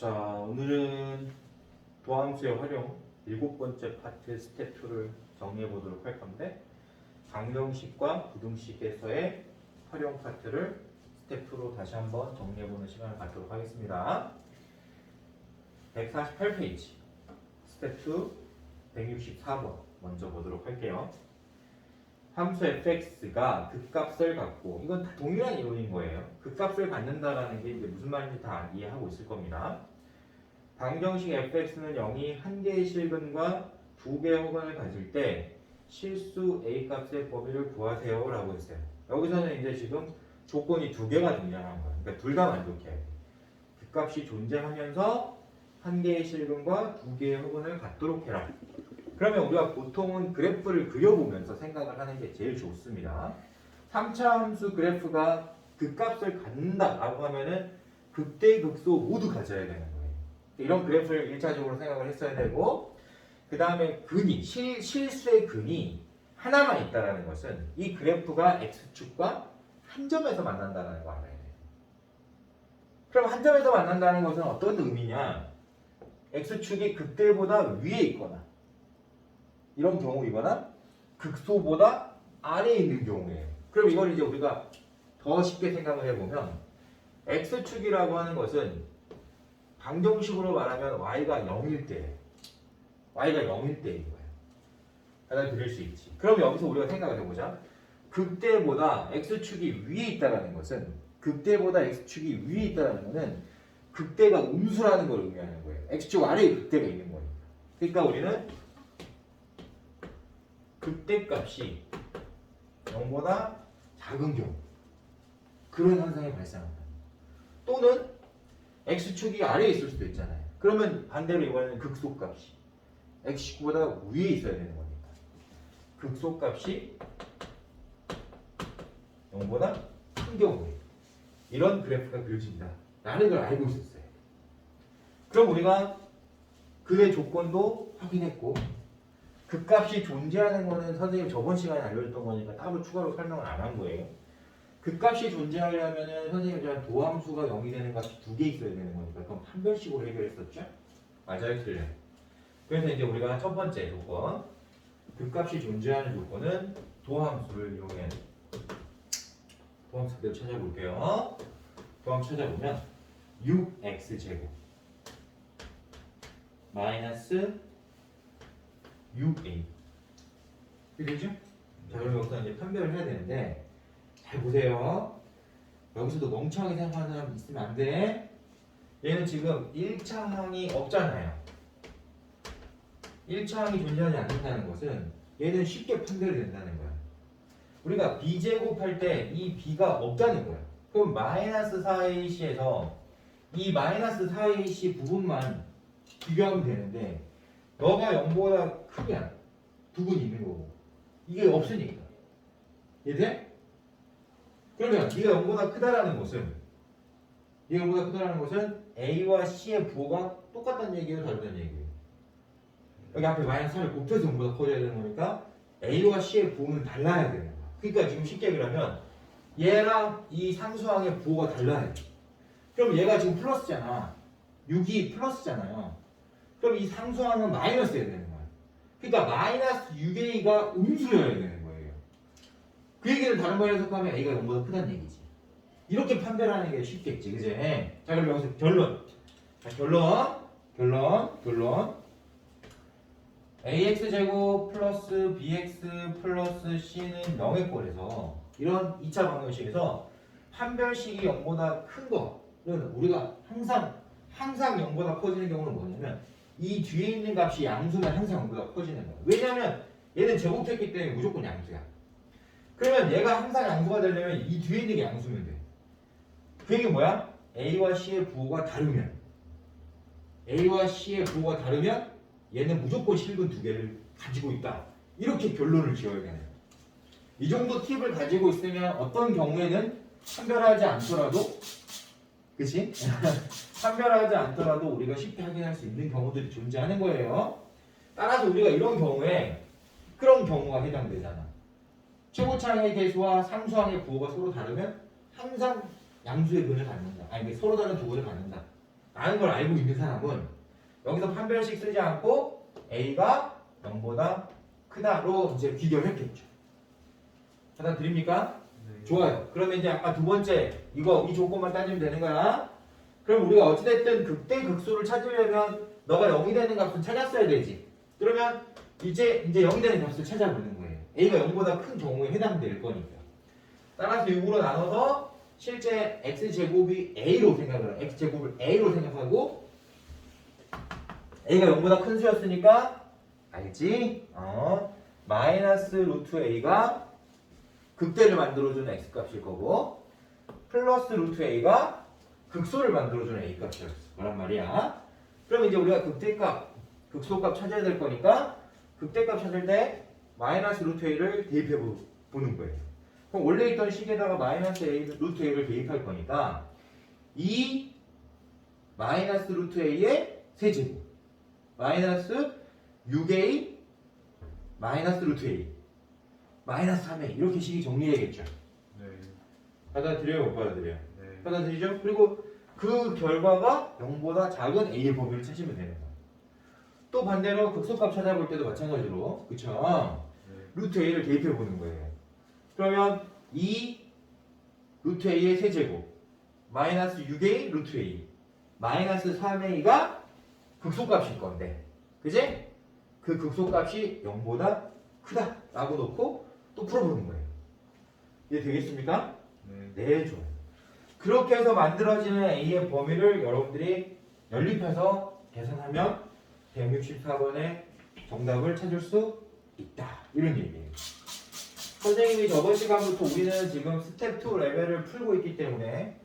자, 오늘은 도함수의 활용 7번째 파트 스텝 2를 정리해 보도록 할 건데, 방정식과 부등식에서의 활용 파트를 스텝 2로 다시 한번 정리해 보는 시간을 갖도록 하겠습니다. 148페이지 스텝 2 164번 먼저 보도록 할게요. 함수 fx가 극값을 갖고, 이건 다 동일한 이론인 거예요. 극값을 갖는다라는 게 이제 무슨 말인지 다 이해하고 있을 겁니다. 방정식 fx는 0이 한 개의 실근과 두 개의 허근을 가질 때 실수 a 값의 범위를 구하세요 라고 했어요. 여기서는 이제 지금 조건이 두 개가 등장한 거예요. 그러니까 둘 다 만족해야 돼. 극값이 존재하면서 한 개의 실근과 두 개의 허근을 갖도록 해라. 그러면 우리가 보통은 그래프를 그려보면서 생각을 하는 게 제일 좋습니다. 3차 함수 그래프가 극값을 갖는다라고 하면은 극대 극소 모두 가져야 되는 거예요. 이런 그래프를 1차적으로 생각을 했어야 되고, 그 다음에 근이, 실수의 근이 하나만 있다는 것은 이 그래프가 x축과 한 점에서 만난다는 거 알아야 돼요. 그럼 한 점에서 만난다는 것은 어떤 의미냐? x축이 극대보다 위에 있거나 이런 경우이거나 극소보다 아래에 있는 경우예요. 그럼 이걸 이제 우리가 더 쉽게 생각을 해보면, x축이라고 하는 것은 방정식으로 말하면 y가 0일 때, y가 0일 때인 거예요. 하나 그릴 수 있지. 그럼 여기서 우리가 생각을 해보자. 극대보다 x축이 위에 있다는 것은, 극대보다 x축이 위에 있다는 것은 극대가 음수라는 걸 의미하는 거예요. x축 아래에 극대가 있는 거니까. 그러니까 우리는 극대값이 0보다 작은 경우, 그런 현상이 발생한다. 또는 x축이 아래에 있을 수도 있잖아요. 그러면 반대로 이번에는 극소값이 x축보다 위에 있어야 되는 거니까 극소값이 0보다 큰 경우에 이런 그래프가 그려진다 라는 걸 알고 있었어요. 그럼 우리가 그의 조건도 확인했고, 극값이 존재하는 거는 선생님 저번 시간에 알려줬던 거니까 따로 추가로 설명을 안 한 거예요. 극값이 존재하려면 선생님이 제가 도함수가 0이 되는 값이 두 개 있어야 되는 거니까 그럼 판별식으로 해결했었죠? 맞아요, 틀려요? 그래서 이제 우리가 첫 번째 조건, 극값이 존재하는 조건은 도함수를 이용해 도함수 그대로 찾아볼게요. 도함수 찾아보면 6x제곱 마이너스 6a 이렇게 되죠? 자, 그럼 여기서 이제 판별을 해야 되는데, 잘 보세요. 여기서도 멍청하게 생각하는 사람 있으면 안 돼. 얘는 지금 1차 항이 없잖아요. 1차 항이 존재하지 않는다는 것은 얘는 쉽게 판별이 된다는 거야. 우리가 b제곱할 때 이 b가 없다는 거야. 그럼 마이너스 4ac에서 이 마이너스 4ac 부분만 비교하면 되는데, 너가 0보다 크면 부분이 있는 거고 이게 없으니까. 이해돼? 그러면 네가 0보다 크다라는 것은, 네가 0보다 크다라는 것은 A와 C의 부호가 똑같다는 얘기예요, 다르다는 얘기예요? 여기 앞에 마이너스 3을 곱해서 0보다 커져야 되는 거니까 A와 C의 부호는 달라야 되는 거야. 그러니까 지금 쉽게 얘기하면 얘랑 이 상수항의 부호가 달라야 돼. 그럼 얘가 지금 플러스잖아. 6이 플러스잖아요. 그럼 이 상수항은 마이너스여야 되는 거야. 그러니까 마이너스 6A가 음수여야 되는 거예요. 그 얘기를 다른 말로 해석하면 A가 0보다 크다는 얘기지. 이렇게 판별하는 게 쉽겠지, 그지? 자, 그럼 여기서 결론. 자, 결론. AX제곱 플러스 BX 플러스 C는 0의 꼴에서, 이런 2차 방정식에서 판별식이 0보다 큰 거는 우리가 항상 0보다 커지는 경우는 뭐냐면, 이 뒤에 있는 값이 양수면 항상 0보다 커지는 거야. 왜냐면 얘는 제곱했기 때문에 무조건 양수야. 그러면 얘가 항상 양수가 되려면 이 뒤에 있는 게 양수면 돼. 그 얘기 뭐야? A와 C의 부호가 다르면 얘는 무조건 실근 두 개를 가지고 있다. 이렇게 결론을 지어야 되는 거야. 이 정도 팁을 가지고 있으면 어떤 경우에는 판별하지 않더라도, 그치? 판별하지 않더라도 우리가 쉽게 확인할 수 있는 경우들이 존재하는 거예요. 따라서 우리가 이런 경우에 그런 경우가 해당되잖아. 최고차항의 개수와 상수항의 부호가 서로 다르면 항상 양수의 근을 갖는다. 아니, 서로 다른 두 근을 갖는다. 라는 걸 알고 있는 사람은 여기서 판별식 쓰지 않고 A가 0보다 크다로 이제 비교했겠죠. 받아들입니까? 네. 좋아요. 그러면 이제 아까 두 번째 이 조건만 따지면 되는 거야. 그럼 우리가 어찌됐든 극대 극소를 찾으려면 너가 0이 되는 값을 찾았어야 되지. 그러면 이제 0이 되는 값을 찾아보는 거예요. A가 0보다 큰 경우에 해당될 거니까. 따라서 6으로 나눠서 실제 x제곱이 A로 생각을 해. x제곱을 A로 생각하고 A가 0보다 큰 수였으니까 알지? 마이너스 루트 A가 극대를 만들어주는 x값일 거고 플러스 루트 A가 극소를 만들어주는 A값이었을 거란 말이야. 그럼 이제 우리가 극대값, 극소값 찾아야 될 거니까 극대값 찾을 때 마이너스 루트 A를 대입해 보는 거예요. 그럼 원래 있던 식에다가 마이너스 A, 루트 A를 대입할 거니까 이 마이너스 루트 A의 세제곱 마이너스 6A 마이너스 루트 A 마이너스 3A 이렇게 식이 정리되겠죠. 네. 받아들여요? 못 받아들여요? 네. 받아들이죠? 그리고 그 결과가 0보다 작은 A의 범위를 찾으면 되는 거예요. 또 반대로 극소값 찾아볼 때도 마찬가지로 그쵸? 네. 루트 A를 대입해 보는 거예요. 그러면 이 루트 A의 세제곱 마이너스 6A 루트 A 마이너스 3A가 극소값일 건데 그지? 그 극소값이 0보다 크다 라고 놓고 또 풀어보는 거예요. 이해 되겠습니까? 네. 네, 좋아요. 그렇게 해서 만들어지는 A의 범위를 여러분들이 연립해서 계산하면 164번의 정답을 찾을 수 있다. 이런 얘기예요. 선생님이 저번 시간부터 우리는 지금 스텝 2 레벨을 풀고 있기 때문에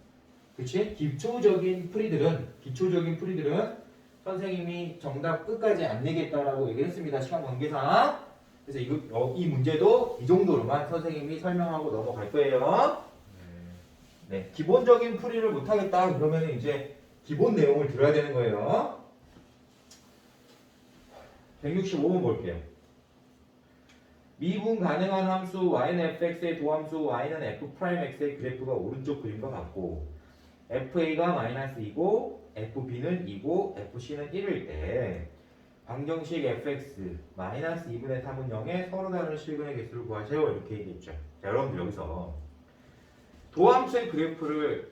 그치? 기초적인 풀이들은 선생님이 정답 끝까지 안 내겠다라고 얘기했습니다. 시간 관계상. 그래서 이 문제도 이 정도로만 선생님이 설명하고 넘어갈 거예요. 네, 기본적인 풀이를 못하겠다 그러면 이제 기본 내용을 들어야 되는 거예요. 165번 볼게요. 미분 가능한 함수 y는 fx의 도함수 y는 f'x의 그래프가 오른쪽 그림과 같고 fa가 마이너스 2고 fb는 2고 fc는 1일 때 방정식 fx 마이너스 2분의 3은 0에 서로 다른 실근의 개수를 구하세요. 이렇게 얘기했죠. 자, 여러분들 여기서 도함수의 그래프를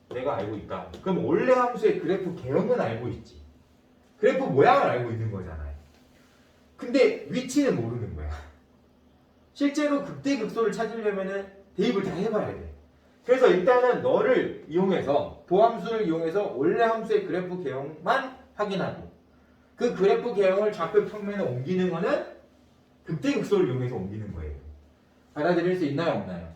내가 알고 있다. 그럼 원래 함수의 그래프 개형은 알고 있지. 그래프 모양을 알고 있는 거잖아요. 근데 위치는 모르는 거야. 실제로 극대극소를 찾으려면은 대입을 다 해봐야 돼. 그래서 일단은 너를 이용해서 도함수를 이용해서 원래 함수의 그래프 개형만 확인하고 그 그래프 개형을 좌표 평면에 옮기는 거는 극대극소를 이용해서 옮기는 거예요. 받아들일 수 있나요, 없나요?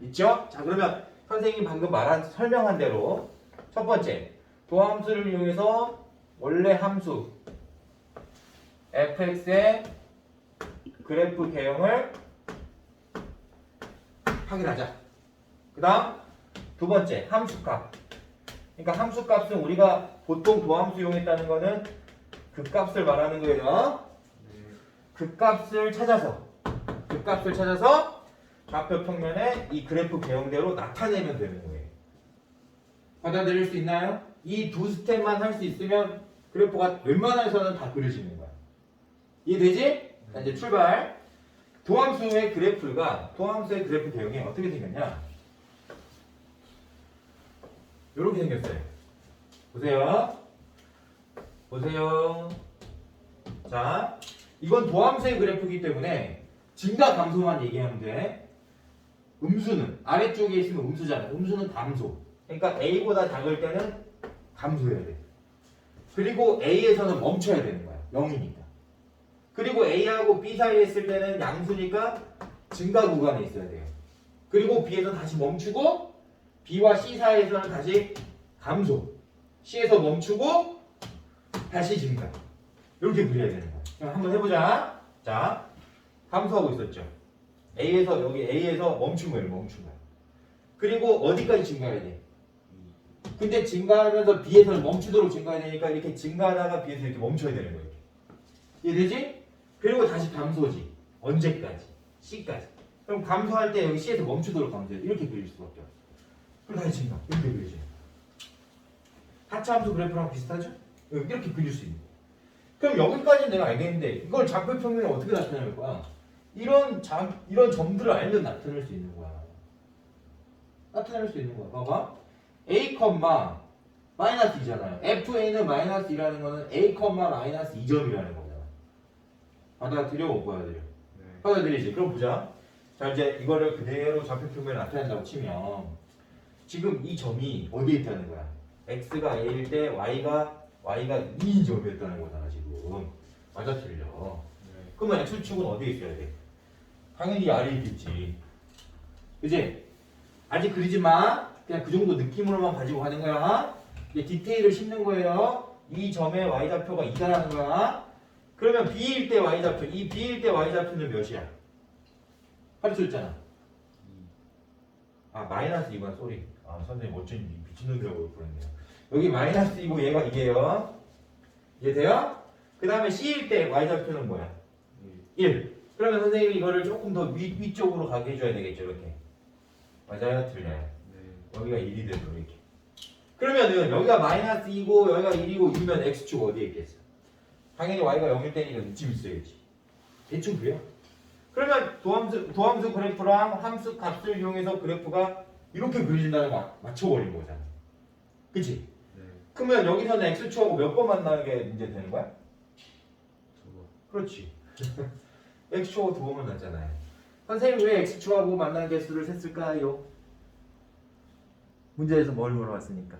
있죠? 자, 그러면 선생님이 방금 설명한 대로 첫 번째 도함수를 이용해서 원래 함수 fx의 그래프 개형을 확인하자. 그 다음 두 번째 함수값. 그러니까 함수값은 우리가 보통 도함수 이용했다는 거는 그 값을 말하는 거예요. 그 값을 찾아서 좌표 평면에 이 그래프 개형대로 나타내면 되는 거예요. 받아들일 수 있나요? 이 두 스텝만 할 수 있으면 그래프가 웬만해서는 다 그려지는 거야. 이해되지? 자, 이제 출발. 도함수의 그래프 개형이 어떻게 생겼냐? 이렇게 생겼어요. 보세요. 자, 이건 도함수의 그래프이기 때문에 증가 감소만 얘기하면 돼. 음수는 아래쪽에 있으면 음수잖아요. 음수는 감소. 그러니까 A보다 작을 때는 감소해야 돼. 그리고 A에서는 멈춰야 되는 거야. 0이니까. 그리고 A하고 B 사이에 있을 때는 양수니까 증가 구간에 있어야 돼요. 그리고 B에서 다시 멈추고 B와 C 사이에서는 다시 감소. C에서 멈추고 다시 증가. 이렇게 그려야 되는 거야. 그럼 한번 해보자. 자, 감소하고 있었죠. A에서 멈춘 거예요. 그리고 어디까지 증가해야 돼? 근데 증가하면서 B에서는 멈추도록 증가해야 되니까 이렇게 증가하다가 B에서 이렇게 멈춰야 되는 거예요. 이해되지? 그리고 다시 감소지. 언제까지? C까지. 그럼 감소할 때 여기 C에서 멈추도록 감소해. 이렇게 그릴 수밖에 없어. 그럼 다시 증가. 이렇게 그리죠. 하차함수 그래프랑 비슷하죠? 이렇게 그릴 수 있는 거야. 그럼 여기까지는 내가 알겠는데 이걸 좌표 평면에 어떻게 나타낼 거야? 이런 점들을 알면 나타낼 수 있는 거야. 나타낼 수 있는 거야. 봐봐. A, 마이너스 2잖아요. FA는 마이너스 2라는 거는 A, 마이너스 2점이라는 거잖아. 받아들여 못 받아들여? 네. 받아들이지. 그럼 보자. 자 이제 이거를 그대로 좌표 평면에 나타낸다고 치면 지금 이 점이 어디에 있다는 거야? X가 A일 때 Y가 2인 점이었다는 거잖아 지금. 맞아 틀려. 네. 그러면 X축은 어디에 있어야 돼? 당연히 이 아래에 있겠지. 그지? 아직 그리지 마. 그냥 그 정도 느낌으로만 가지고 가는 거야. 이제 디테일을 싣는 거예요. 이 점의 y좌표가 2다라는 거야. 그러면 b일 때 y좌표, 이 b일 때 y좌표는 몇이야? 가르쳐줬잖아. 아 마이너스 2번 소리. 아 선생님 어쩐지 미친놈이라고 그러네요. 여기 마이너스 2고 얘가 이게요. 이해돼요? 그 다음에 c일 때 y좌표는 뭐야? 1. 그러면 선생님이 이거를 조금 더 위쪽으로 가게 해줘야 되겠죠 이렇게. 맞아요? 틀려요? 네. 여기가 1이 되도록 이렇게. 그러면은 여기가 마이너스 2고 여기가 1이고 2면 x축 어디에 있겠어? 당연히 y가 0일 때니까 이쯤 있어야지. 대충 그래요. 그러면 도함수 그래프랑 함수 값을 이용해서 그래프가 이렇게 그려진다는 거 맞춰버린 거잖아. 그치? 네. 그러면 여기서는 x축하고 몇 번 만나게 이제 되는 거야? 두 번. 그렇지. x축하고 두 번 만났잖아요. 선생님 왜 x축하고 만난 개수를 셌을까요? 문제에서 뭘 물어봤으니까.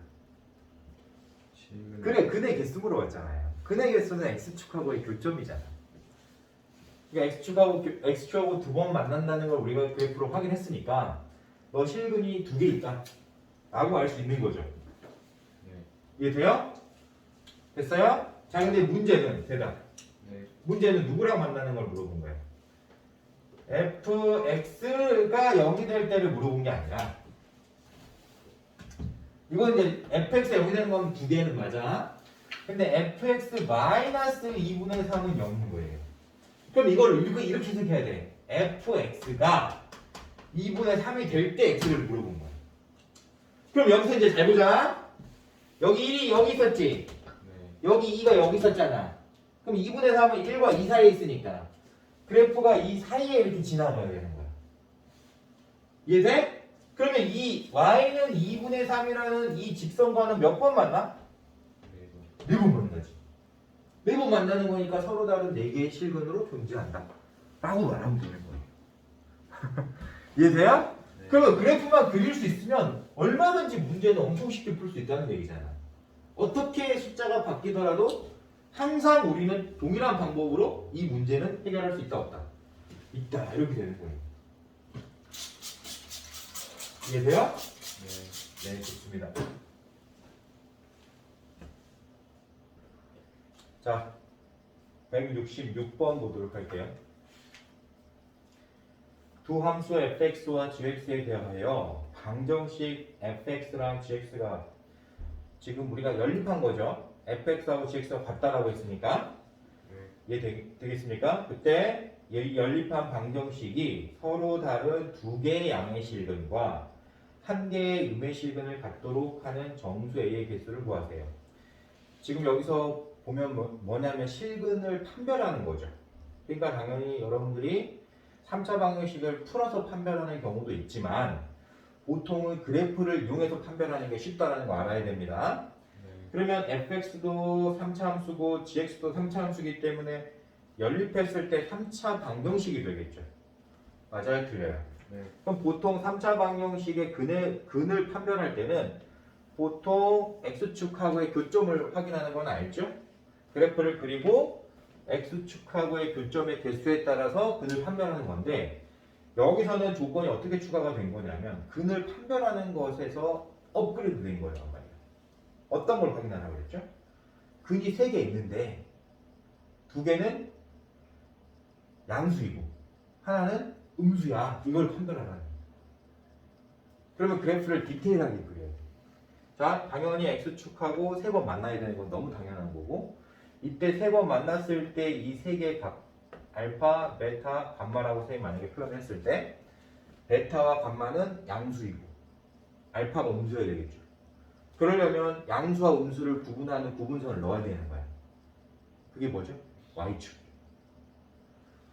그래, 근의 개수 물어봤잖아요. 근의 개수는 x축하고의 교점이잖아. 그러니까 x축하고 두 번 만난다는 걸 우리가 그래프로 확인했으니까 너 실근이 두 개 있다 라고 알 수 있는 거죠. 네. 이해돼요? 됐어요? 자 근데 문제는 대답. 네. 문제는 누구랑 만나는 걸 물어본 거예요. fx가 0이 될 때를 물어본 게 아니라 이건 이제 fx가 0이 되는 건 두 개는 맞아. 근데 fx 마이너스 2분의 3은 0인 거예요. 그럼 이걸 이렇게 해석해야 돼. fx가 2분의 3이 될 때 x를 물어본 거야. 그럼 여기서 이제 잘 보자. 여기 1이 여기 있었지. 네. 여기 2가 여기 있었잖아. 그럼 2분의 3은 1과 2 사이에 있으니까 그래프가 이 사이에 이렇게 지나가야 되는 거야. 이해돼? 그러면 이 y는 2분의 3이라는 이 직선과는 몇 번 만나? 네 번. 네 번 만나지. 네 번 만나는 거니까 서로 다른 네 개의 실근으로 존재한다. 라고 말하면 되는 거예요. 이해돼요? 네. 그러면 그래프만 그릴 수 있으면 얼마든지 문제는 엄청 쉽게 풀 수 있다는 얘기잖아. 어떻게 숫자가 바뀌더라도 항상 우리는 동일한 방법으로 이 문제는 해결할 수 있다 없다. 있다 이렇게 되는 거예요. 이해돼요? 네. 네 좋습니다. 자 166번 보도록 할게요. 두 함수 fx와 gx에 대하여 방정식 fx랑 gx가 지금 우리가 연립한 거죠. fx하고 gx가 같다라고 했으니까 네. 이해되겠습니까? 그때 이 연립한 방정식이 서로 다른 두 개의 양의 실근과 한 개의 음의 실근을 갖도록 하는 정수 A의 개수를 구하세요. 지금 여기서 보면 뭐냐면 실근을 판별하는 거죠. 그러니까 당연히 여러분들이 3차 방정식을 풀어서 판별하는 경우도 있지만 보통은 그래프를 이용해서 판별하는 게 쉽다는 거 알아야 됩니다. 네. 그러면 fx도 3차 함수고 gx도 3차 함수이기 때문에 연립했을 때 3차 방정식이 되겠죠. 맞아요? 틀려요? 네. 그럼 보통 3차 방정식의 근을 판별할 때는 보통 x축하고의 교점을 확인하는 건 알죠? 그래프를 그리고 x축하고의 교점의 개수에 따라서 근을 판별하는 건데 여기서는 조건이 어떻게 추가가 된 거냐면 근을 판별하는 것에서 업그레이드 된 거예요. 어떤 걸 확인하라고 그랬죠? 근이 3개 있는데 2개는 양수이고 하나는 음수야. 이걸 판별하라는 거예요. 그러면 그래프를 디테일하게 그려야 돼요. 자, 당연히 x축하고 3번 만나야 되는 건 너무 당연한 거고 이때 3번 만났을 때 이 3개의 값 알파, 베타, 감마라고 선생님이 만약에 표현했을 때 베타와 감마는 양수이고 알파가 음수여야 되겠죠. 그러려면 양수와 음수를 구분하는 구분선을 넣어야 되는 거야. 그게 뭐죠? y축.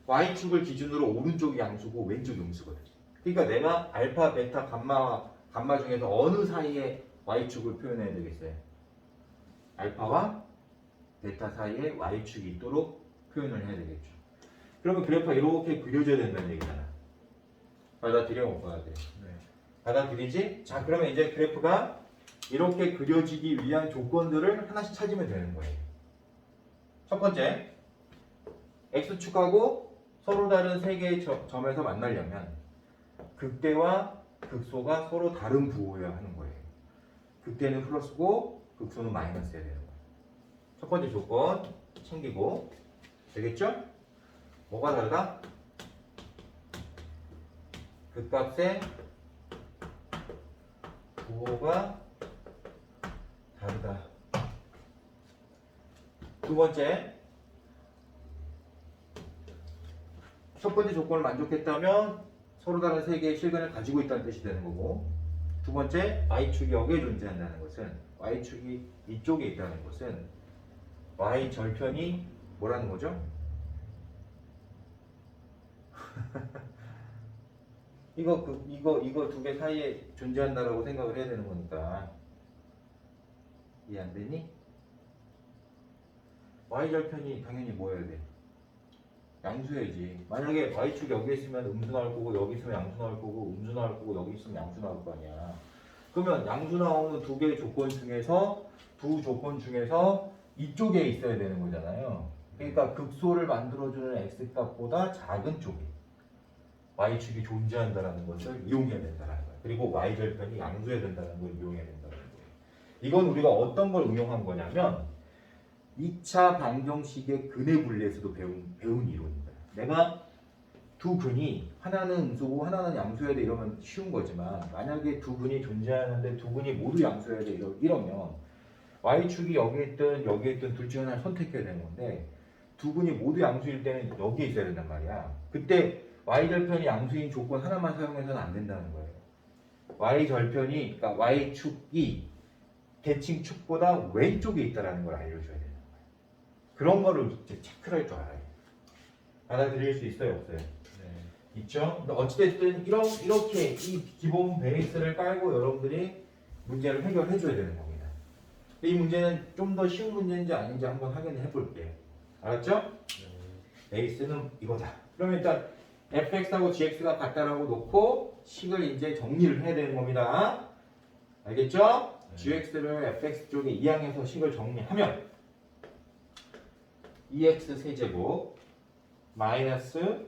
y축을 기준으로 오른쪽이 양수고 왼쪽이 음수거든. 그러니까 내가 알파, 베타, 감마 중에서 어느 사이에 y축을 표현해야 되겠어요? 알파와 베타 사이에 y축이 있도록 표현을 해야 되겠죠. 그러면 그래프가 이렇게 그려져야 된다는 얘기잖아. 받아들여 못 받아들여? 네. 받아들이지? 자, 그러면 이제 그래프가 이렇게 그려지기 위한 조건들을 하나씩 찾으면 되는 거예요. 첫 번째, x축하고 서로 다른 세 개의 점에서 만나려면 극대와 극소가 서로 다른 부호여야 하는 거예요. 극대는 플러스고 극소는 마이너스여야 되는 거예요. 첫 번째 조건 챙기고 되겠죠? 뭐가 다르다? 극값의 부호가 다르다. 두 번째, 첫 번째 조건을 만족했다면 서로 다른 세 개의 실근을 가지고 있다는 뜻이 되는 거고, 두 번째, y축이 여기에 존재한다는 것은, y축이 이쪽에 있다는 것은 y 절편이 뭐라는 거죠? 이거 두 개 사이에 존재한다라고 생각을 해야 되는 거니까. 이해 안 되니? y 절편이 당연히 뭐여야 돼? 양수여야지. 만약에 y축이 여기 있으면 음수 나올 거고, 여기 있으면 양수 나올 거고, 음수 나올 거고, 여기 있으면 양수 나올 거 아니야. 그러면 양수 나오는 두 개의 조건 중에서 이쪽에 있어야 되는 거잖아요. 그러니까 극소를 만들어주는 x값보다 작은 쪽에 y축이 존재한다는 것을 이용해야 된다는 거예요. 그리고 y절편이 양수해야 된다는 걸 이용해야 된다는 거예요. 이건 우리가 어떤 걸 응용한 거냐면 2차 방정식의 근의 분리에서도 배운 이론입니다. 내가 두 근이 하나는 음수고 하나는 양수여야 돼 이러면 쉬운 거지만, 만약에 두 근이 존재하는데 두 근이 모두 양수여야 돼 이러면 y축이 여기에 있든 둘 중에 하나를 선택해야 되는 건데, 두 근이 모두 양수일 때는 여기에 있어야 된단 말이야. 그때 y절편이 양수인 조건 하나만 사용해서는 안 된다는 거예요. 그러니까 y축이 대칭축보다 왼쪽에 있다는 걸 알려줘야 되는 거예요. 그런 거를 이제 체크를 할 줄 알아요. 받아들일 수 있어요, 없어요? 네. 있죠? 근데 어찌됐든 이렇게 이 기본 베이스를 깔고 여러분들이 문제를 해결해 줘야 되는 겁니다. 이 문제는 좀 더 쉬운 문제인지 아닌지 한번 확인해 볼게요. 알았죠? 네. 베이스는 이거다. 그러면 일단 fx하고 gx가 같다라고 놓고 식을 이제 정리를 해야 되는 겁니다. 알겠죠? 네. gx를 fx 쪽에 이항해서 식을 정리하면 2x 세제곱 마이너스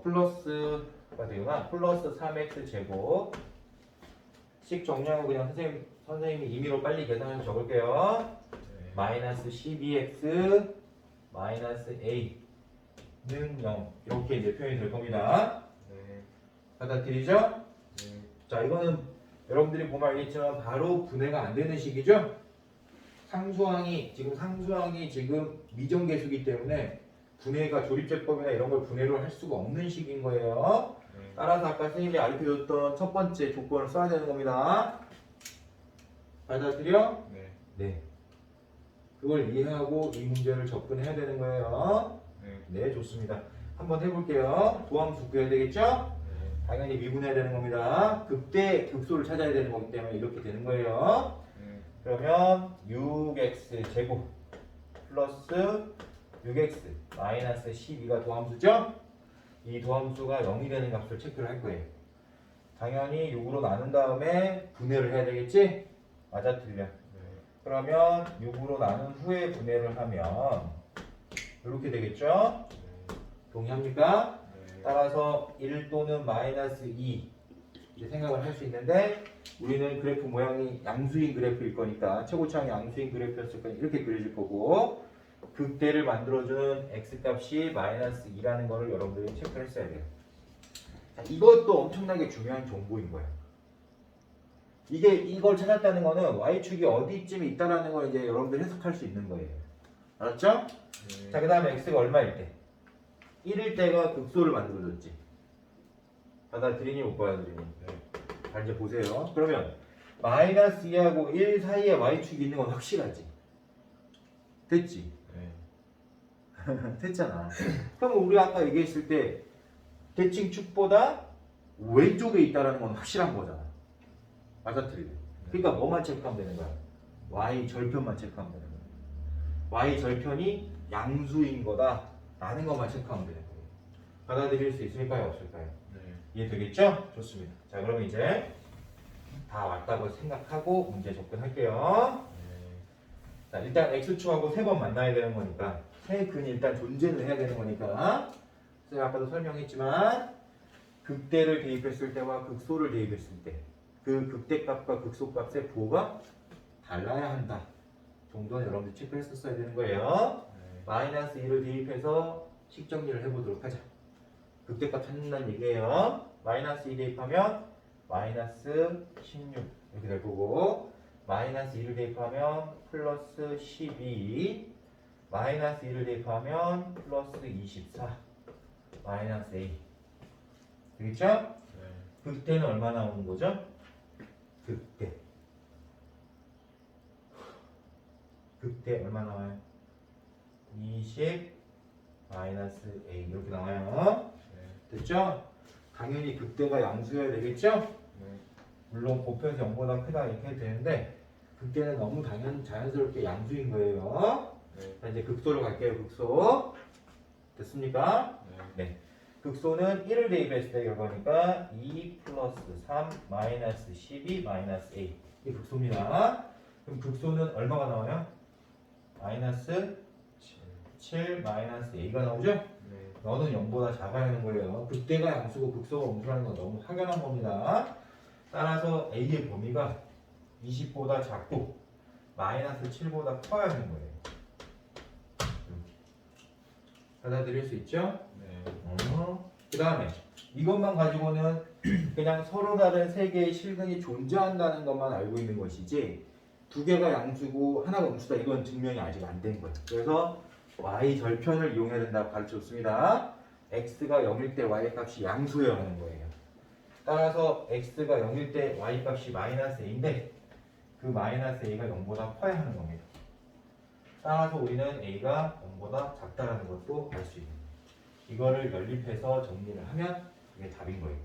플러스가 되구나. 플러스 3x 제곱 식 정리하고 그냥 선생님이 임의로 빨리 계산해서 적을게요. 네. 마이너스 12x 마이너스 a는 0 이렇게 이제 표현이 될 겁니다. 네. 받아들이죠? 네. 자, 이거는 여러분들이 보면 알겠지만 바로 분해가 안 되는 식이죠? 상수항이 지금 미정계수기 때문에 분해가 조립제법이나 이런 걸 분해로 할 수가 없는 식인 거예요. 네. 따라서 아까 선생님이 알려줬던 첫 번째 조건을 써야 되는 겁니다. 받아들여? 네. 네. 그걸 이해하고 이 문제를 접근해야 되는 거예요. 네. 네, 좋습니다. 한번 해볼게요. 도함수 구해야 되겠죠? 네. 당연히 미분해야 되는 겁니다. 극대 극소를 찾아야 되는 거기 때문에 이렇게 되는 거예요. 네. 그러면 6x 제곱 플러스 6x 마이너스 12가 도함수죠? 이 도함수가 0이 되는 값을 체크를 할 거예요. 당연히 6으로 나눈 다음에 분해를 해야 되겠지? 맞아, 틀려? 네. 그러면 6으로 나눈 후에 분해를 하면 이렇게 되겠죠? 동의합니까? 네. 따라서 1 또는 마이너스 2 이렇게 생각을 할 수 있는데, 우리는 그래프 모양이 양수인 그래프일 거니까, 최고차항이 양수인 그래프였을 거니까 이렇게 그려질 거고, 극대를 만들어준 x값이 마이너스 2라는 거를 여러분들이 체크를 했어야 돼요. 자, 이것도 엄청나게 중요한 정보인 거예요. 이걸 찾았다는 거는 y축이 어디쯤에 있다라는 걸 이제 여러분들 해석할 수 있는 거예요. 알았죠? 네. 자, 그 다음에 x가 얼마일 때? 1일 때가 극소를 만들어줬지. 받아들이니 못 받아들이니? 네. 자, 이제 보세요. 그러면 마이너스 2하고 1 사이에 y축이 있는 건 확실하지. 됐지? 네. 됐잖아. 그럼 우리 아까 얘기했을 때 대칭 축보다 왼쪽에 있다는 건 확실한 거잖아. 맞아 틀려? 그러니까 뭐만 체크하면 되는 거야? y 절편만 체크하면 되는 거야. y 절편이 양수인 거다 라는 것만 체크하면 되는 거예요. 받아들일 수 있을까요? 없을까요? 네. 이해되겠죠? 좋습니다. 자, 그럼 이제 다 왔다고 생각하고 문제 접근할게요. 네. 자, 일단 x축하고 3번 만나야 되는 거니까 세 근이 일단 존재를 해야 되는 거니까 제가 아까도 설명했지만 극대를 대입했을 때와 극소를 대입했을 때 그 극대값과 극소값의 부호가 달라야 한다 정도는 여러분들 체크했었어야 되는 거예요. 네. 마이너스 2를 대입해서 식정리를 해보도록 하자. 극대값 찾는다는 얘기예요. 마이너스 2 대입하면 마이너스 16 이렇게 될 거고 마이너스 2를 대입하면 플러스 12 마이너스 2를 대입하면 플러스 24 마이너스 A 되겠죠? 네. 극대는 얼마 나오는 거죠? 극대 얼마 나와요? 20 마이너스 A 이렇게 나와요. 네. 됐죠? 당연히 극대가 양수여야 되겠죠? 네. 물론 곱해서 0보다 크다 이렇게 해도 되는데 극대는 너무 자연스럽게 양수인 거예요. 네. 자, 이제 극소로 갈게요. 극소 됐습니까? 네. 극소는 1을 대입했을 때 결과니까 2 플러스 3 마이너스 12 마이너스 A 이게 극소입니다. 그럼 극소는 얼마가 나와요? 마이너스 7 마이너스 A가 나오죠? 네. 너는 0보다 작아야 하는 거예요. 극대가 양수고 극소가 음수라는 건 너무 확연한 겁니다. 따라서 A의 범위가 20보다 작고 마이너스 7보다 커야 하는 거예요. 받아들일 수 있죠? 네. 그 다음에 이것만 가지고는 그냥 서로 다른 세 개의 실근이 존재한다는 것만 알고 있는 것이지 두 개가 양수고 하나가 음수다 이건 증명이 아직 안 된 거예요. 그래서 y 절편을 이용해야 된다고 가르쳐줬습니다. x가 0일 때 y 값이 양수여야 하는 거예요. 따라서 x가 0일 때 y 값이 마이너스 a인데 그 마이너스 a가 0보다 커야 하는 겁니다. 따라서 우리는 a가 0보다 작다라는 것도 알 수 있는 거예요. 이거를 연립해서 정리를 하면 그게 답인 거예요.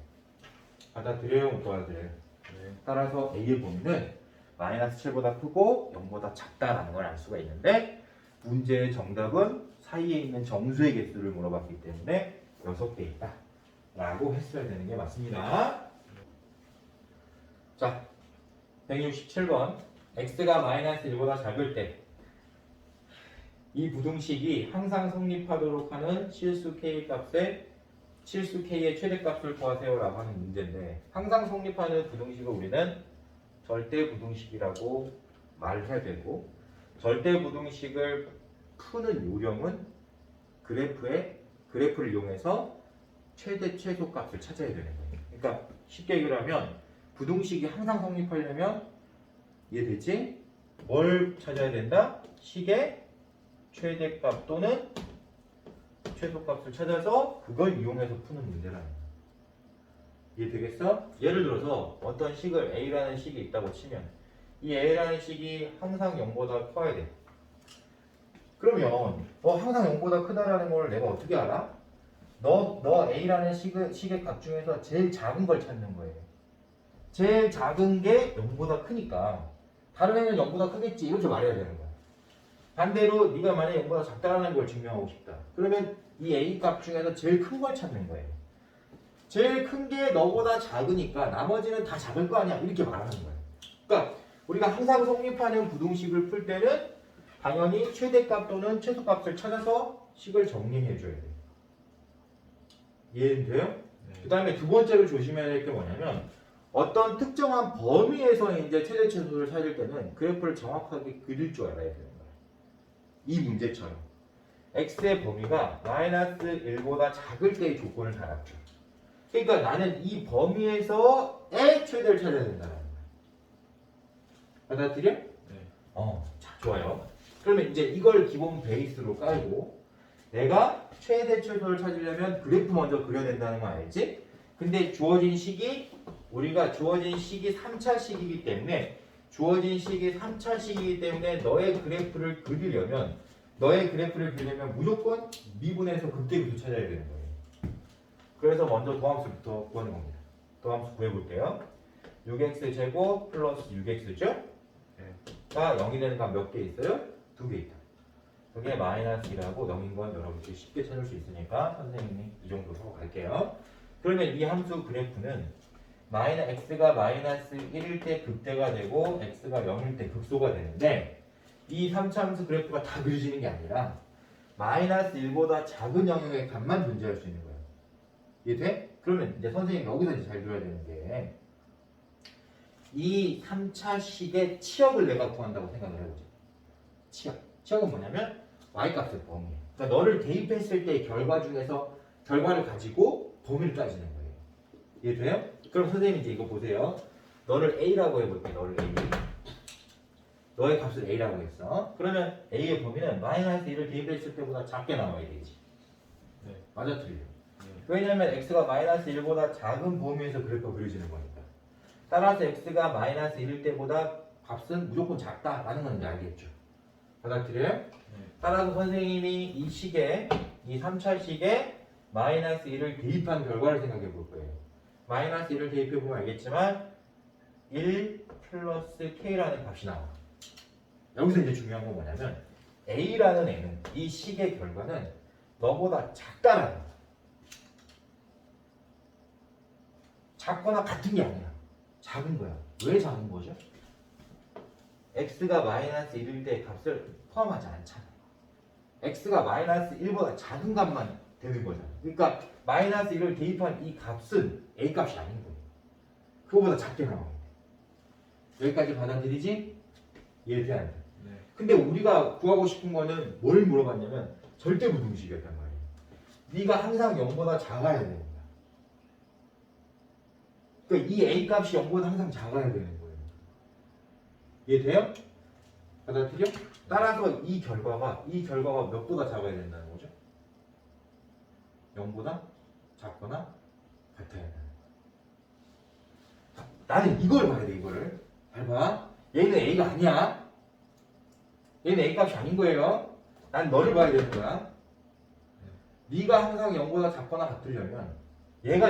받아들여요? 못 받아들여요? 네. 따라서 a의 범위는 마이너스 7보다 크고 0보다 작다라는 걸 알 수가 있는데 문제의 정답은 사이에 있는 정수의 개수를 물어봤기 때문에 6개 있다 라고 했어야 되는 게 맞습니다. 자, 167번 x가 마이너스 1보다 작을 때 이 부등식이 항상 성립하도록 하는 실수 k의 최대값을 구하세요 라고 하는 문제인데 항상 성립하는 부등식을 우리는 절대 부등식이라고 말해야 되고 절대 부등식을 푸는 요령은 그래프를 이용해서 최대 최소 값을 찾아야 되는 거예요. 그러니까 쉽게 얘기하면 부등식이 항상 성립하려면 이해되지? 뭘 찾아야 된다? 식의 최대값 또는 최소값을 찾아서 그걸 이용해서 푸는 문제라는 거예요. 이해되겠어? 예를 들어서 어떤 식을 A라는 식이 있다고 치면 이 A라는 식이 항상 0보다 커야 돼. 그러면 항상 0보다 크다라는 걸 내가 어떻게 알아? 너 A라는 식의 값 중에서 제일 작은 걸 찾는 거예요. 제일 작은 게 0보다 크니까 다른 애는 0보다 크겠지 이렇게 말해야 되는 거야. 반대로 네가 만약에 0보다 작다라는 걸 증명하고 싶다. 그러면 이 A 값 중에서 제일 큰 걸 찾는 거예요. 제일 큰 게 너보다 작으니까 나머지는 다 작을 거 아니야 이렇게 말하는 거예요. 그러니까 우리가 항상 성립하는 부등식을 풀 때는 당연히 최대값 또는 최소값을 찾아서 식을 정리해 줘야 돼요. 이해돼요? 네. 그 다음에 두 번째로 조심해야 될 게 뭐냐면 어떤 특정한 범위에서 이제 최대 최소를 찾을 때는 그래프를 정확하게 그릴 줄 알아야 되는 거예요. 이 문제처럼 x의 범위가 마이너스 1보다 작을 때의 조건을 달았죠. 그러니까 나는 이 범위에서의 최대를 찾아야 된다는 거야. 받아들여? 네. 자, 좋아요. 그러면 이제 이걸 기본 베이스로 깔고 내가 최대 최소를 찾으려면 그래프 먼저 그려야 된다는 거 알지? 근데 주어진 식이 우리가 주어진 식이 3차식이기 때문에 너의 그래프를 그리려면 무조건 미분에서 극대극을 찾아야 되는 거예요. 그래서 먼저 도함수부터 구하는 겁니다. 도함수 구해볼게요. 6x제곱 플러스 6x죠? 가 0이 되는 값 몇 개 있어요? 2개 있다. 그게 마이너스 1하고 0인 건 여러분들이 쉽게 찾을 수 있으니까 선생님이 이 정도 하고 갈게요. 그러면 이 함수 그래프는 x가 마이너스 1일 때 극대가 되고 x가 0일 때 극소가 되는데 이 3차 함수 그래프가 다 그려지는 게 아니라 마이너스 1보다 작은 영역의 값만 존재할 수 있는 거예요. 이해돼? 그러면 이제 선생님이 여기서 이제 잘 들어야 되는 게 이 3차식의 치역을 내가 구한다고 생각을 해보자. 치역은 뭐냐면 y값의 범위예요. 그러니까 너를 대입했을 때의 결과 중에서 결과를 가지고 범위를 따지는 거예요. 이해돼요? 그럼 선생님이 이제 이거 보세요. 너를 A라고 해볼게. 너를 A. 너의 값을 A라고 했어. 그러면 A의 범위는 마이너스 1을 대입했을 때보다 작게 나와야 되지. 네. 맞아, 틀려. 왜냐하면 x가 마이너스 1보다 작은 범위에서 그래프가 그려지는 거니까. 따라서 x가 마이너스 1일 때보다 값은 무조건 작다라는 건 이제 알겠죠. 받아들여요? 따라서 선생님이 이 3차식에 마이너스 1을 대입한 결과를 생각해 볼 거예요. 마이너스 1을 대입해 보면 알겠지만 1 플러스 k라는 값이 나와. 여기서 이제 중요한 건 뭐냐면 a라는 애는 이 식의 결과는 너보다 작다라는 거야. 작거나 같은 게 아니야. 작은 거야. 왜 작은 거죠? x가 마이너스 1일 때 값을 포함하지 않잖아. x가 마이너스 1보다 작은 값만 되는 거잖아. 그러니까 마이너스 1을 대입한 이 값은 a 값이 아닌 거예요. 그거보다 작게 나와요. 여기까지 받아들이지? 이해돼 안 돼? 네. 근데 우리가 구하고 싶은 거는 뭘 물어봤냐면 절대 부등식이었단 말이에요. 네가 항상 0보다 작아야 되는 거야. 그러니까 이 a 값이 0보다 항상 작아야 되는 거예요. 이해돼요? 받아들여? 따라서 이 결과가 몇보다 작아야 된다는 거죠? 0보다 작거나 같아야 된다. 나는 이걸 봐야 돼. 이거를 잘 봐. 얘는 a가 아니야. 얘는 a 값이 아닌 거예요. 난 너를 봐야 되는 거야. 네가 항상 0보다 작거나 같으려면 얘가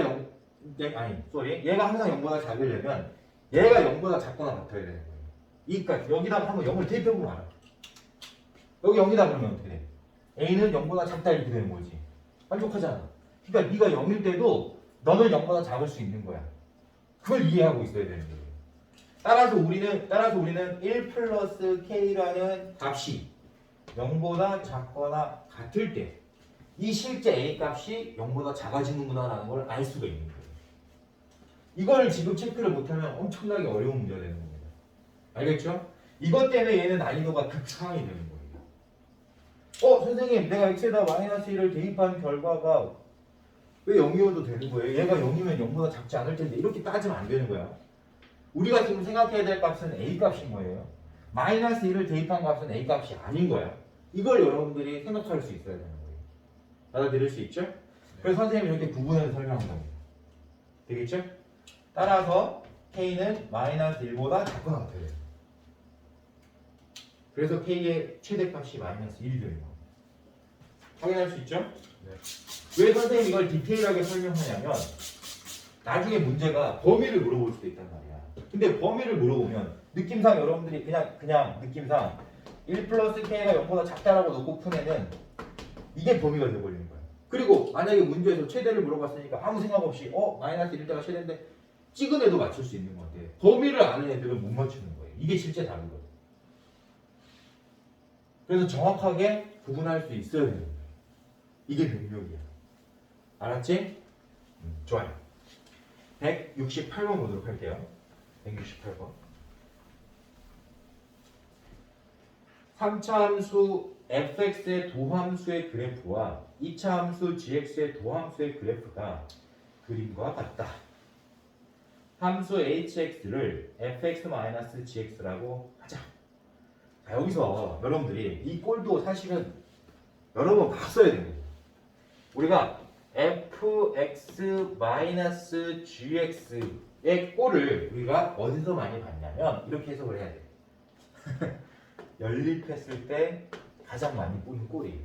항상 0보다 작으려면 얘가 0보다 작거나 같아야 되는 거예요. 그러니까 여기다 한번 0을 대입해보면 알아. 여기 0이다 그러면 어떻게 돼? a는 0보다 작다 이렇게 되는 거지. 만족하잖아. 그러니까 네가 0일 때도 너는 0보다 작을 수 있는 거야. 그걸 이해하고 있어야 되는 거예요. 따라서 우리는 1 플러스 k라는 값이 0보다 작거나 같을 때 이 실제 a 값이 0보다 작아지는구나라는 걸 알 수가 있는 거예요. 이걸 지금 체크를 못하면 엄청나게 어려운 문제가 되는 겁니다. 알겠죠? 이것 때문에 얘는 난이도가 극상이 되는 거예요. 선생님, 내가 x에다 마이너스 1을 대입한 결과가 왜 0이어도 되는 거예요? 얘가 0이면 0보다 작지 않을 텐데 이렇게 따지면 안 되는 거야. 우리가 지금 생각해야 될 값은 a 값인 거예요. 마이너스 1을 대입한 값은 a 값이 아닌 거야. 이걸 여러분들이 생각할 수 있어야 되는 거예요. 받아들일 수 있죠? 그래서 선생님이 이렇게 구분해서 설명한 겁니다. 되겠죠? 따라서 k는 마이너스 1보다 작거나 같아요. 그래서 k의 최대값이 마이너스 1이 되는 겁니다. 확인할 수 있죠? 네. 왜 선생님이 이걸 디테일하게 설명하냐면 나중에 문제가 범위를 물어볼 수도 있단 말이야. 근데 범위를 물어보면 느낌상 여러분들이 그냥 느낌상 1 플러스 k가 0보다 작다라고 놓고 푼 애는 이게 범위가 되어버리는 거야. 그리고 만약에 문제에서 최대를 물어봤으니까 아무 생각 없이 마이너스 1 때가 최대인데 찍은 애도 맞출 수 있는 건데 범위를 아는 애들은 못 맞추는 거예요. 이게 실제 다르거든. 그래서 정확하게 구분할 수 있어야 되는 거예요. 이게 능력이야. 알았지? 좋아요. 168번 보도록 할게요. 168번. 3차 함수 fx의 도함수의 그래프와 2차 함수 gx의 도함수의 그래프가 그림과 같다. 함수 hx를 fx-gx라고 하자. 자, 여기서 여러분들이 이 꼴도 사실은 여러 번 봤어야 됩니다. 우리가 fx-gx 의 꼴을 우리가 어디서 많이 봤냐면 이렇게 해석을 해야 돼. 연립했을 때 가장 많이 보는 꼴이에요.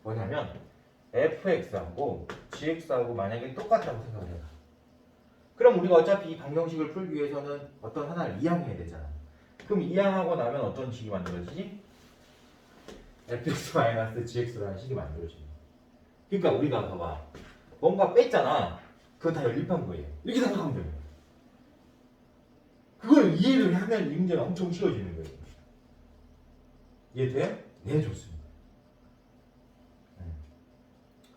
뭐냐면 fx하고 gx하고 만약에 똑같다고 생각을 해봐. 그럼 우리가 어차피 이 방정식을 풀기 위해서는 어떤 하나를 이항해야 되잖아. 그럼 이항하고 나면 어떤 식이 만들어지지? fx-gx라는 식이 만들어지는 거야. 그러니까 우리가 봐봐. 뭔가 뺐잖아. 그거 다 연립한 거예요. 이렇게 생각하면 돼요. 그걸 이해를 하면 이 문제가 엄청 쉬워지는 거예요. 이해돼요? 네, 좋습니다.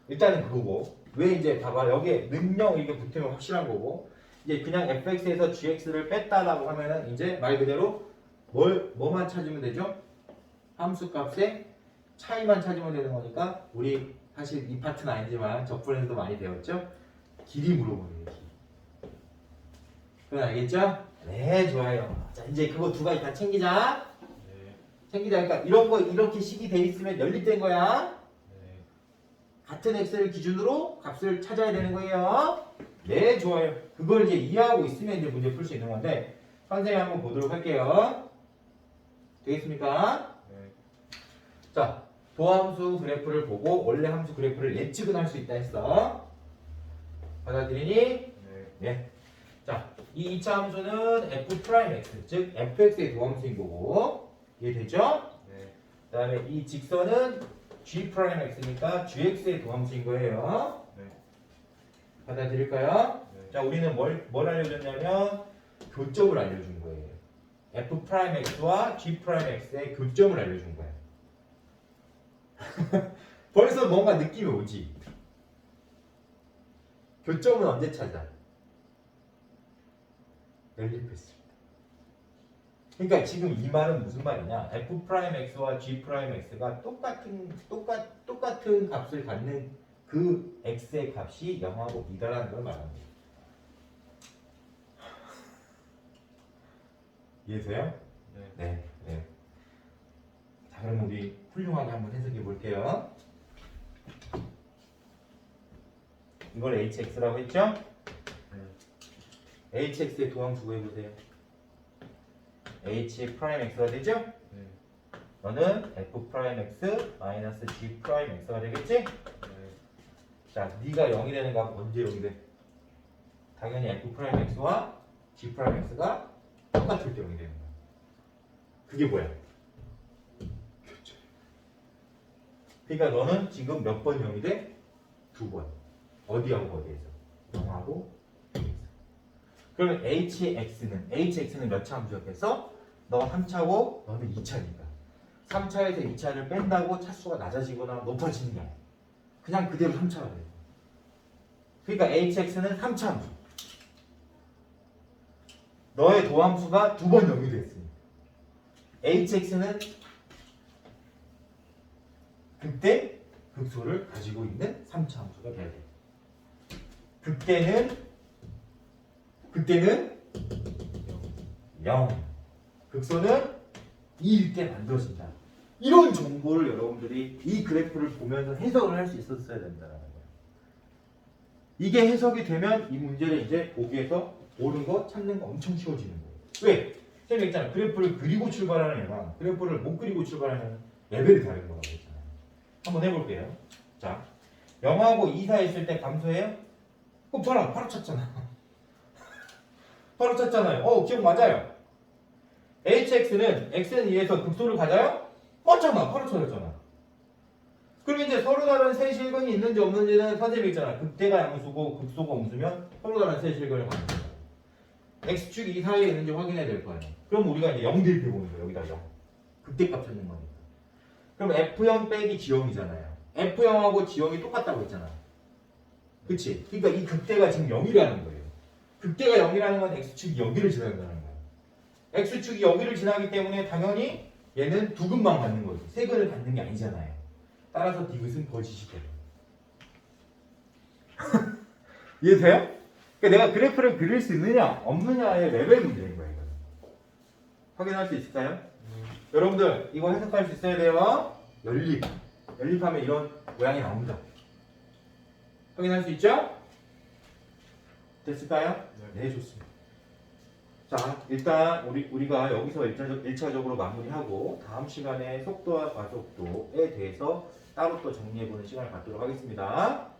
일단은 그거고. 왜 이제 봐봐. 여기에 능력 이게 붙으면 확실한 거고. 이제 그냥 fx에서 gx를 뺐다라고 하면은 이제 말 그대로 뭐만 찾으면 되죠? 함수 값의 차이만 찾으면 되는 거니까 우리 사실 이 파트는 아니지만 적분에서도 많이 배웠죠? 길이 물어보는 거지. 그건 알겠죠? 네, 좋아요. 자, 이제 그거 두 가지 다 챙기자. 네. 챙기자. 그러니까 이런 거 이렇게 식이 돼 있으면 연립된 거야. 네. 같은 x를 기준으로 값을 찾아야 되는 거예요. 네, 좋아요. 그걸 이제 이해하고 있으면 이제 문제 풀 수 있는 건데 선생님 한번 보도록 할게요. 되겠습니까? 네. 자, 도함수 그래프를 보고 원래 함수 그래프를 예측은 할 수 있다 했어. 받아들이니? 네. 네. 자, 이 2차 함수는 f'x, 즉 fx의 도함수인 거고 이해되죠? 네. 그 다음에 이 직선은 g'x니까 gx의 도함수인 거예요. 네. 받아들일까요? 네. 자, 우리는 뭘 알려줬냐면 교점을 알려준 거예요. f'x와 g'x의 교점을 알려준 거예요. 벌써 뭔가 느낌이 오지? 교점은 언제 찾아? 연립했을 때. 그러니까 지금 이 말은 무슨 말이냐? f'x와 g'x가 똑같은 값을 갖는 그 x의 값이 0하고 b다라는 걸 말합니다. 이해돼요? 네. 네. 자, 그럼 우리 훌륭하게 한번 해석해 볼게요. 이걸 hx라고 했죠? hx의 도함수 구해보세요. h'x가 되죠? 네. 너는 f'x-g'x가 되겠지? 네. 자, 네가 0이 되는 값 언제 0이 돼? 당연히 f'x와 g'x가 똑같을 때 0이 되는 거야. 그게 뭐야? 교점. 그러니까 너는 지금 몇 번 0이 돼? 2번. 어디하고 어디에서? 0하고 2에서. 그러면 hx는 몇 차 함수였겠어? 너가 3차고 너는 2차니까. 3차에서 2차를 뺀다고 차수가 낮아지거나 높아지는 게 아니야. 그냥 그대로 3차가 돼요. 그러니까 hx는 3차 함수. 너의 도함수가 두 번 0이 됐으니까. hx는 그때 극소를 가지고 있는 3차 함수가 돼야 돼. 그때는 0. 극소는 2일 때 만들어진다. 이런 정보를 여러분들이 이 그래프를 보면서 해석을 할 수 있었어야 된다는 거예요. 이게 해석이 되면 이 문제를 이제 보기에서 옳은 거 찾는 거 엄청 쉬워지는 거예요. 왜? 선생님 있잖아. 그래프를 그리고 출발하는 애랑 그래프를 못 그리고 출발하는 레벨이 다른 거라고 했잖아요. 한번 해볼게요. 자, 0하고 2 사이 있을 때 감소해요? 그럼 바로 찾잖아. 바로 찾잖아요. 기억 맞아요. hx는 x는 2에서 극소를 가져요? 맞잖아. 바로 찾았잖아. 그럼 이제 서로 다른 세 실근이 있는지 없는지는 선생님이 있잖아. 극대가 양수고 극소가 음수면 서로 다른 세 실근을 갖는 거야. x축 이 사이에 있는지 확인해야 될 거 아니야. 그럼 우리가 이제 0 대입해 보는 거야. 여기다 0. 극대값 찾는 거니까. 그럼 f0 빼기 g0이잖아요. f0하고 g0이 똑같다고 했잖아. 그치? 그러니까 이 극대가 지금 0이라는 거예요. 극대가 0이라는 건 x축이 여기를 지나간다는 거예요. x축이 여기를 지나기 때문에 당연히 얘는 두 근만 갖는 거지. 세 근을 갖는 게 아니잖아요. 따라서 디귿은 거짓이 돼요. 이해돼요? 그러니까 내가 그래프를 그릴 수 있느냐 없느냐의 레벨 문제인 거예요. 이거는. 확인할 수 있을까요? 여러분들 이거 해석할 수 있어야 돼요. 연립하면 이런 모양이 나옵니다. 확인할 수 있죠? 됐을까요? 네, 좋습니다. 자, 일단 우리가 여기서 1차적으로 마무리하고 다음 시간에 속도와 가속도에 대해서 따로 또 정리해보는 시간을 갖도록 하겠습니다.